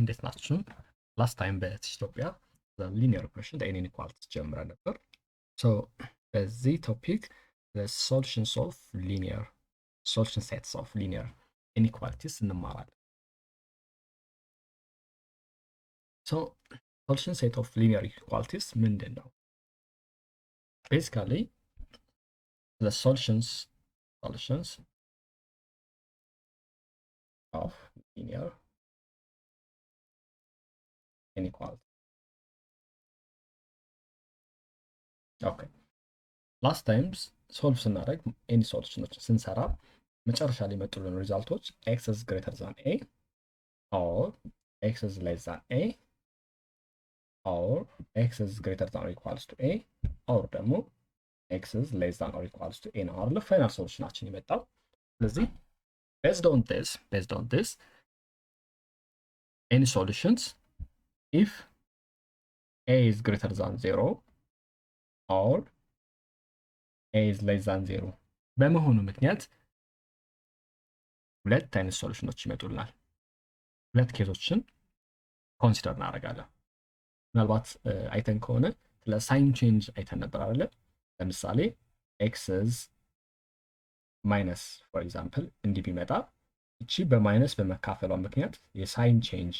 እንዴት ናችሁ? ላስት ታይም በኢትዮጵያ ሊኒየር ኢኩዌሽን ኤንድ ኢንኢኳሊቲስ ጀምረን ነበር። ሶ በዚህ ቶፒክ ሶሉሽንስ ኦፍ ሊኒየር ሶሉሽን ሴትስ ኦፍ ሊኒየር ኢንኢኳሊቲስ እንማራለን። ሶ ሶሉሽን ሴት ኦፍ ሊኒየር ኢንኢኳሊቲስ ምንድን ነው? ቤዚካሊ ሶሉሽንስ ኦፍ ሊኒየር inequality. Okay. Last times solve ስናደርግ any solutions ስንሰራ መጨረሻ ላይ መጡልን ሪዛልቶች x is greater than a or x is less than a or x is greater than or equals to a or ደግሞ x is less than or equals to a ነው አይደል? ፋይናል ሶሉሽናችን ይመጣው። ስለዚህ based on this any solutions if a is greater than 0 or a is less than 0 በመሆኑ ምክንያት ሁለት አይነት ሶሉሽኖች ይመጡልናል። ሁለት ኬዞችን ኮንሲደር እናደርጋለን። ምናልባት አይተን ከሆነ ስለ ሳይን ቼንጅ አይተን ነበር አይደለ? ለምሳሌ x is ማይነስ ፎር ኤግዛምፕል እንዲህ ቢመጣ እቺ በማይነስ በመካፈሏ ምክንያት የሳይን ቼንጅ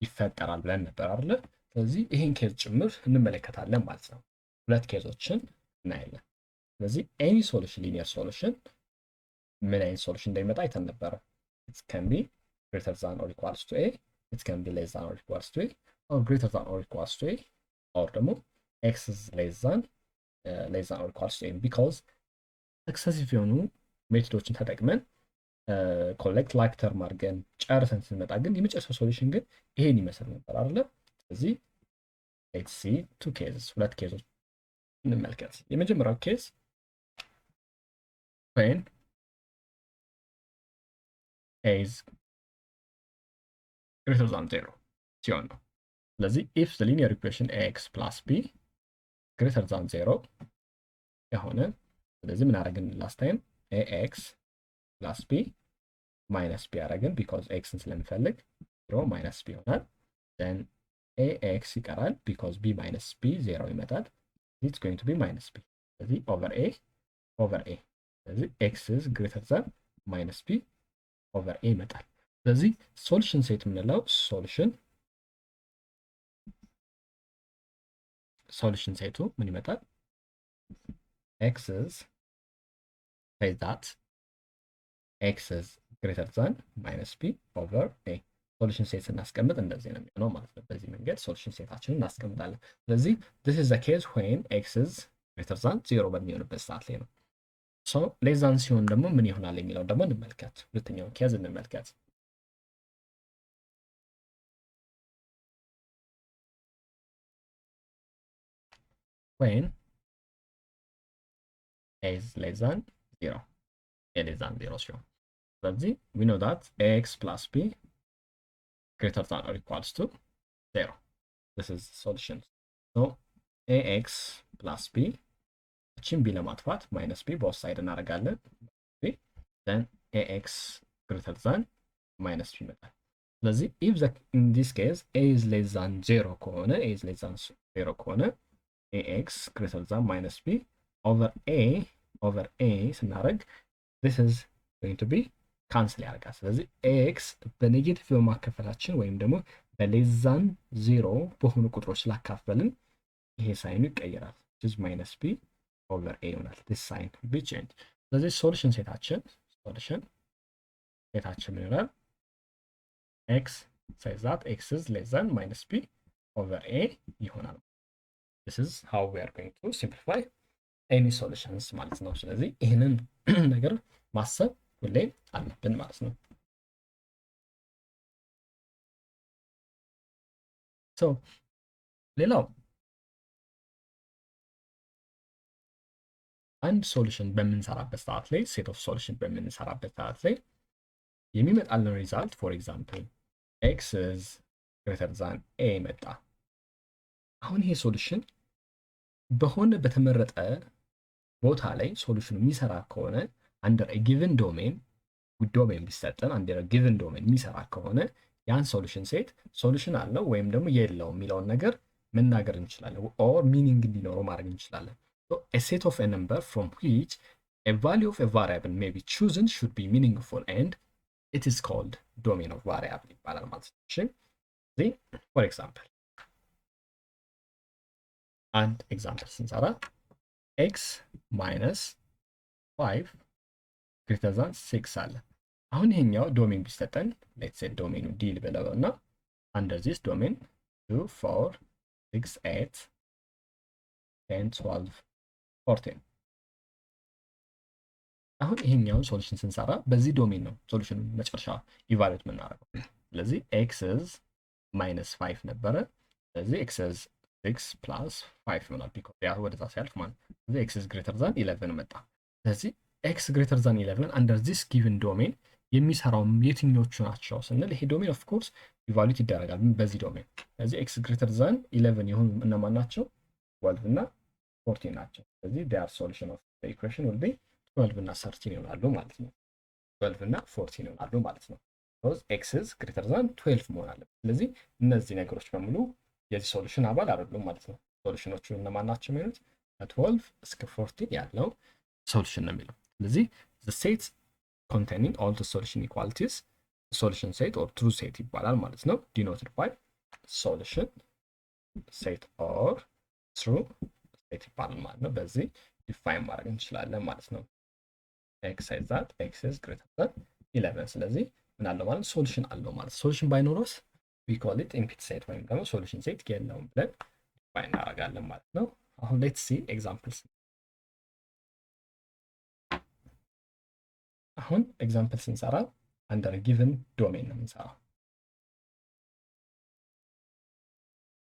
ይፈጠራል ብለን ነበር አይደለ? ስለዚህ ይሄን ኬዝ ጭምር እንመለከታለን ማለት ነው። ሁለት ኬዞችን እናያለን። ስለዚህ ኤኒ ሶሉሽን ሊኒየር ሶሉሽን ምን አይነት ሶሉሽን እንደሚመጣ አይተን ነበረ። it can be greater than or equals to a, it can be less than or equals to a, or greater than or equals to a, or ደግሞ x is less than or equals to a because ሰክሰሲቭ የሆኑ ሜቶዶችን ተጠቅመን ኮሌክት ላይክ ተርም አድርገን ጨርሰን ስንመጣ ግን የመጨረሻው ሶሉሽን ግን ይሄን ይመስል ነበር አይደለ? ስለዚህ let's see two cases ሁለት ኬዞች እንመልከት። የመጀመሪያው ኬዝ when a is greater than 0 ሲሆን ነው። ስለዚህ if the linear equation ax plus b greater than 0 የሆነ ስለዚህ ምን አደረግን ላስት ታይም ax plus b minus b አደረግን because xን ስለምፈልግ 0 minus b ይሆናል። then ax ይቀራል because b minus b 0 ይመጣል። it's going to be minus b ስለዚህ over a ስለዚህ x is greater than minus b over a ይመጣል። ስለዚህ ሶሉሽን ሴት የምንለው ሶሉሽን ሴቱ ምን ይመጣል? x is say that x is greater than minus b over a ሶሉሽን ሴት ስናስቀምጥ እንደዚህ ነው የሚሆነው ማለት ነው። በዚህ መንገድ ሶሉሽን ሴታችንን እናስቀምጣለን። ስለዚህ this is the case when x is greater than 0 በሚሆንበት ሰዓት ላይ ነው። ሶ less than ሲሆን ደግሞ ምን ይሆናል የሚለው ደግሞ እንመልከት። ሁለተኛው ኬዝ እንመልከት። when a is less than 0 a less than 0 ሲሆን ስለዚህ we know that ax plus b greater than or equals to 0. This is solution. So ax plus b እቺን b ለማጥፋት minus b both side እናደርጋለን then ax greater than minus b ይመጣል። ስለዚህ if in this case a is less than 0 ከሆነ ax greater than minus b over a ስናደርግ this is going to be ካንስል ያደርጋል። ስለዚህ ኤክስ በኔጌቲቭ በማካፈላችን ወይም ደግሞ በሌዛን 0 በሆኑ ቁጥሮች ላካፈልን ይሄ ሳይኑ ይቀየራል። which minus b over a ይሆናል። this sign be changed። ስለዚህ ሶሉሽን ሴታችን ምን ይሆናል? x says that x is less than minus b over a ይሆናል። this is how we are going to simplify any solutions ማለት ነው። ስለዚህ ይሄንን ነገር ማሰብ ሁሌ አለብን ማለት ነው። ሶ ሌላው አንድ ሶሉሽን በምንሰራበት ሰዓት ላይ ሴት ኦፍ ሶሉሽን በምንሰራበት ሰዓት ላይ የሚመጣልን ሪዛልት ፎር ኤግዛምፕል x is greater than a መጣ። አሁን ይሄ ሶሉሽን በሆነ በተመረጠ ቦታ ላይ ሶሉሽኑ የሚሰራ ከሆነ under a given domain ቢሰጠን under a given domain የሚሰራ ከሆነ ያን ሶሉሽን ሴት ሶሉሽን አለው ወይም ደግሞ የለውም የሚለውን ነገር መናገር እንችላለን። ኦር ሚኒንግ እንዲኖረው ማድረግ እንችላለን። a set of a number from which a value of a variable may be chosen should be meaningful and it is called domain of variable ይባላል ማለት ነው። እሺ for example አንድ ኤግዛምፕል ስንሰራ x minus 5 greater than 6 አለ። አሁን ይሄኛው ዶሜን ቢሰጠን ሌትስ ሴ ዶሜኑ ዲል ብለው እና under this domain 2 4 6 8 10 12 14 አሁን ይሄኛውን ሶሉሽን ስንሰራ በዚህ ዶሜን ነው ሶሉሽኑን መጨረሻ ኢቫሉዌት የምናደርገው። ስለዚህ ኤክስዝ ማይነስ 5 ነበረ። ስለዚህ ኤክስዝ 6 ፕላስ 5 ይሆናል ቢኮዝ ያ ወደዛ ሲያልፍ ማለት ነው። ስለዚህ ኤክስዝ ግሬተር ዛን 11 መጣ። ስለዚህ ኤክስ ግሬተር ዛን 11 አንደር ዚስ ጊቭን ዶሜን የሚሰራው የትኞቹ ናቸው ስንል ይሄ ዶሜን ኦፍ ኮርስ ኢቫሉዌት ይደረጋል በዚህ ዶሜን። ስለዚህ ኤክስ ግሬተር ዛን 11 የሆኑ እነማን ናቸው? 12 እና 14 ናቸው። ስለዚህ ዴር ሶሉሽን ኦፍ ዘ ኢኩዌሽን ዊል ቢ 12 እና 13 ይሆናሉ ማለት ነው። 12 እና 14 ይሆናሉ ማለት ነው። ቢኮዝ ኤክስዝ ግሬተር ዛን 12 መሆን አለበት። ስለዚህ እነዚህ ነገሮች በሙሉ የዚህ ሶሉሽን አባል አይደሉም ማለት ነው። ሶሉሽኖቹ እነማን ናቸው የሚሉት ከ12 እስከ 14 ያለው ሶሉሽን ነው የሚለው። ስለዚህ the set containing all the solution equalities solution set or true set ይባላል ማለት ነው። denoted by solution set or true set ይባላል ማለት ነው። በዚህ ዲፋይን ማድረግ እንችላለን ማለት ነው። x says that x is greater than 11 ስለዚህ ምን አለው ማለት ሶሉሽን አለው ማለት ሶሉሽን ባይኖረስ we call it empty set ወይም ደግሞ ሶሉሽን ሴት የለውም ብለን ዲፋይን እናደርጋለን ማለት ነው። አሁን let's see examples አሁን ኤግዛምፕል ስንሰራ አንደር ጊቨን ዶሜን ነው የምንሰራው።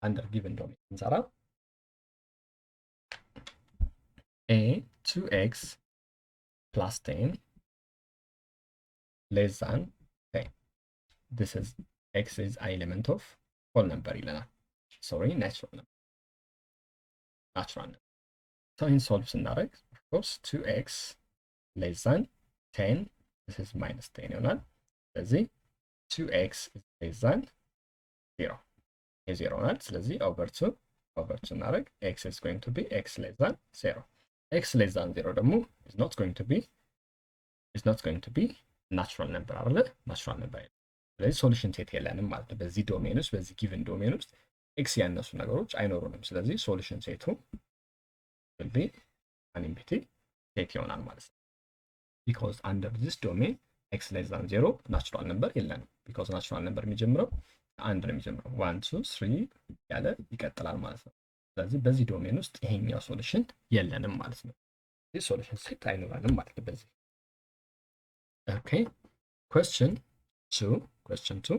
አንደር ጊቨን ዶሜን ስንሰራ a 2x plus 10 less than 10 this is x is an element of whole number ይለናል። sorry natural number so in solve ስናደርግ of course 2x less than 10 this is minus 10 ይሆናል። ስለዚህ 2x is less than 0 0 ይሆናል። ስለዚህ over 2 እናደርግ x is going to be x less than 0 x less than 0 ደግሞ is not going to be natural number አይደለ? natural number ስለዚህ ሶሉሽን ሴት የለንም ማለት ነው። በዚህ ዶሜን ውስጥ በዚህ ጊቭን ዶሜን ውስጥ ኤክስ ያነሱ ነገሮች አይኖሩንም። ስለዚህ ሶሉሽን ሴቱ will be an empty set ይሆናል ማለት ነው። because under this domain x less than 0 natural number የለንም። because natural number የሚጀምረው አንድ ነው የሚጀምረው 1 2 3 ያለ ይቀጥላል ማለት ነው። ስለዚህ በዚህ ዶሜን ውስጥ ይሄኛው ሶሉሽን የለንም ማለት ነው። this ሶሉሽን ሴት አይኖረንም ማለት ነው በዚህ okay question 2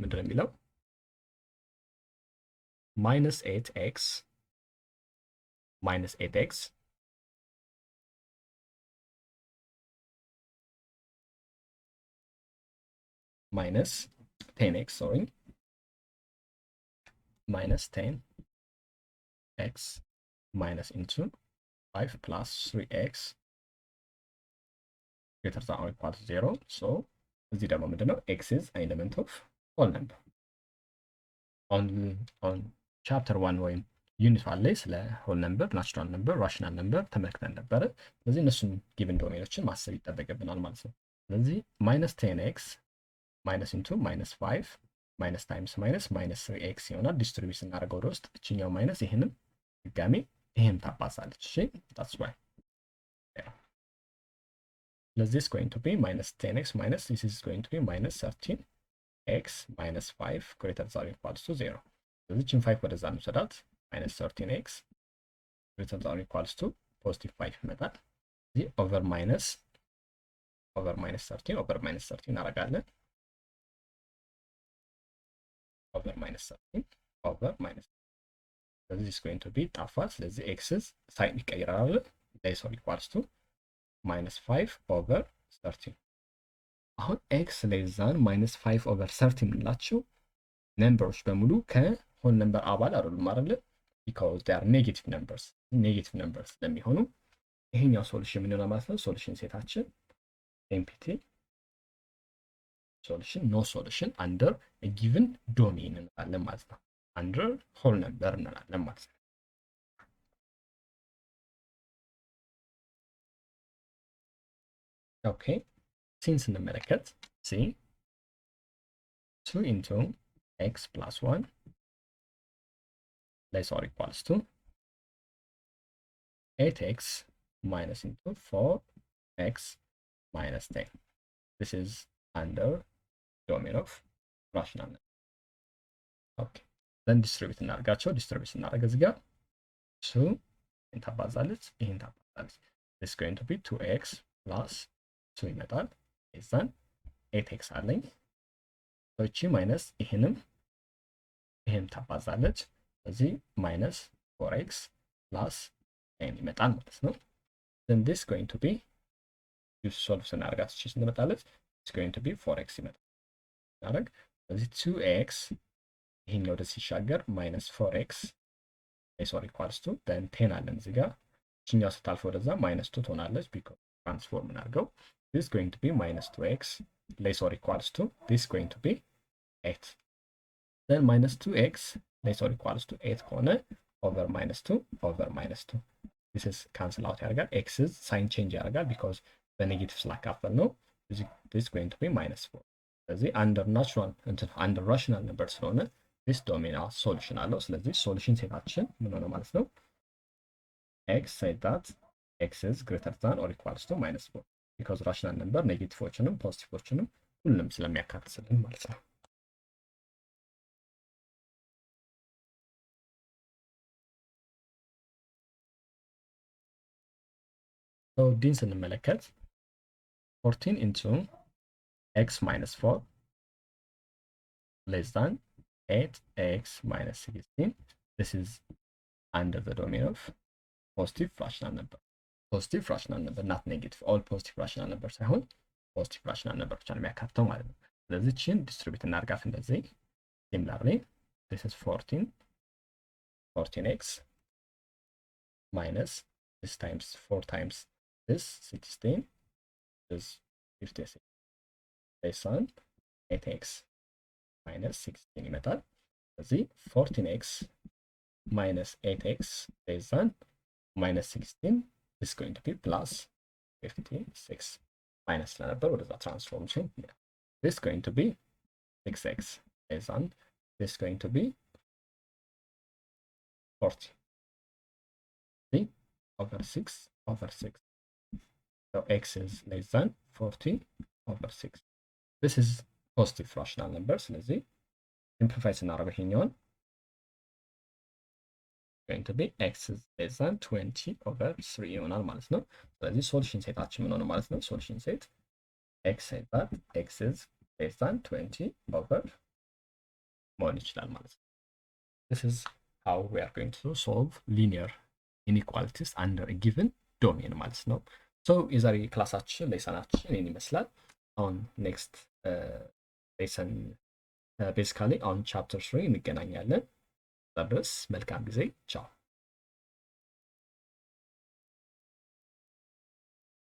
ምንድን ነው የሚለው minus 8x minus 8x minus 10x sorry minus 10x minus into 5 plus 3x greater than or equal to 0 so እዚህ ደግሞ ምንድነው x is an element of whole number on chapter 1 ወይም ዩኒት 1 ላይ ስለ ሆል ነምበር ናቹራል ነምበር ራሽናል ነምበር ተመልክተን ነበረ። ስለዚህ እነሱን ጊቭን ዶሜኖችን ማሰብ ይጠበቅብናል ማለት ነው። ስለዚህ minus 10x minus into minus 5 minus times minus minus 3x ይሆናል። ዲስትሪቢዩት ስናደርገው ወደ ውስጥ እችኛው ማይነስ ይሄንን ድጋሚ ይሄን ታባዛለች። እሺ that's why ስለዚህ is going to be minus 10x minus this is going to be minus 13x minus 5 greater than or equal to 0 ስለዚህ ችን 5 ወደዛ እንውሰዳት minus 13x greater than or equals to positive 5 ይመጣል። ስለዚህ over minus 13 over minus 13 እናደርጋለን over minus 13 over minus ስለዚህ is going to be ጣፋ። ስለዚህ x ሳይን ይቀየራል less or equals to minus 5 over 13 አሁን x less than minus 5 over 13 የምንላቸው ነምበሮች በሙሉ ከሆል ነምበር አባል አይደሉም አይደል? because they are negative numbers ስለሚሆኑ ይሄኛው ሶሉሽን ምን ይሆናል ማለት ነው? ሶሉሽን ሴታችን ኤምፒቲ solution, no solution under a given domain እንላለን ማለት ነው። under whole number እንላለን ማለት ነው። ኦኬ ሲን ስንመለከት ሲ 2 into x plus 1 less or equals to 8x minus into 4x minus 10. This is under domain of rational number. Okay. Then distribute እናደርጋቸው distribute እናደርግ እዚህ ጋር 2 ይህን ታባዛለች ይህን ታባዛለች this is going to be 2x plus 2 ይመጣል then 8x አለኝ እቺ ማይነስ ይሄንም ታባዛለች ስለዚህ minus 4x plus 10 ይመጣል ማለት ነው then this is going to be use solve ስናደርጋት እቺ ስንመጣለች it's going to be 4x ይመጣል እናደርግ ስለዚህ 2x ይሄን ወደ ሲሻገር minus 4x is equals to then 10 አለን እዚህ ጋር እቺኛው ስታልፍ ወደዛ minus 2 ትሆናለች because transform እናድርገው this is going to be minus 2x less or equals to this is going to be 8 then minus 2x less or equals to 8 ከሆነ over minus 2 over minus 2 this is cancel out ያደርጋል x is sign change ያደርጋል because በኔጌቲቭ ስላካፈል ነው this is going to be minus 4 ስለዚህ under natural under rational number ስለሆነ this domain solution አለው ስለዚህ solution ሴታችን ምን ሆነ ማለት ነው x said that x is greater than or equals to minus 4 because rational number ኔጌቲቮችንም ፖዚቲቮችንም ሁሉንም ስለሚያካትትልን ማለት ነው so ዲን ስንመለከት 14 into x minus 4 less than 8x minus 16 this is under the domain of positive rational number positive rational number not negative all positive rational number ሳይሆን positive rational number ብቻ ነው የሚያካትተው ማለት ነው ስለዚህ ቺን ዲስትሪቢዩት እናድርጋት እንደዚህ similarly this is 14x minus this times 4 times this 16 is 56 less than 8x minus 16 ይመጣል ስለዚህ 14x minus 8x less than minus 16 is going to be plus 56 minus ስለነበር ወደዛ transformation this is going to be 6x less than this is going to be 40 see over 6 over 6 so x is less than 40 over 6 this is positive rational number ስለዚህ simplify ስናደርገው ይሄኛውን going to be x is less than 20 over 3 ይሆናል ማለት ነው ስለዚህ ሶሉሽን ሴታችን ምን ሆነ ማለት ነው ሶሉሽን ሴት x said that x is less than 20 over መሆን ይችላል ማለት ነው this is how we are going to solve linear inequalities under a given domain ማለት ነው so የዛሬ ክላሳችን ሌሰናችን ይሄን ይመስላል on next lesson basically on chapter 3 እንገናኛለን ድረስ መልካም ጊዜ ቻው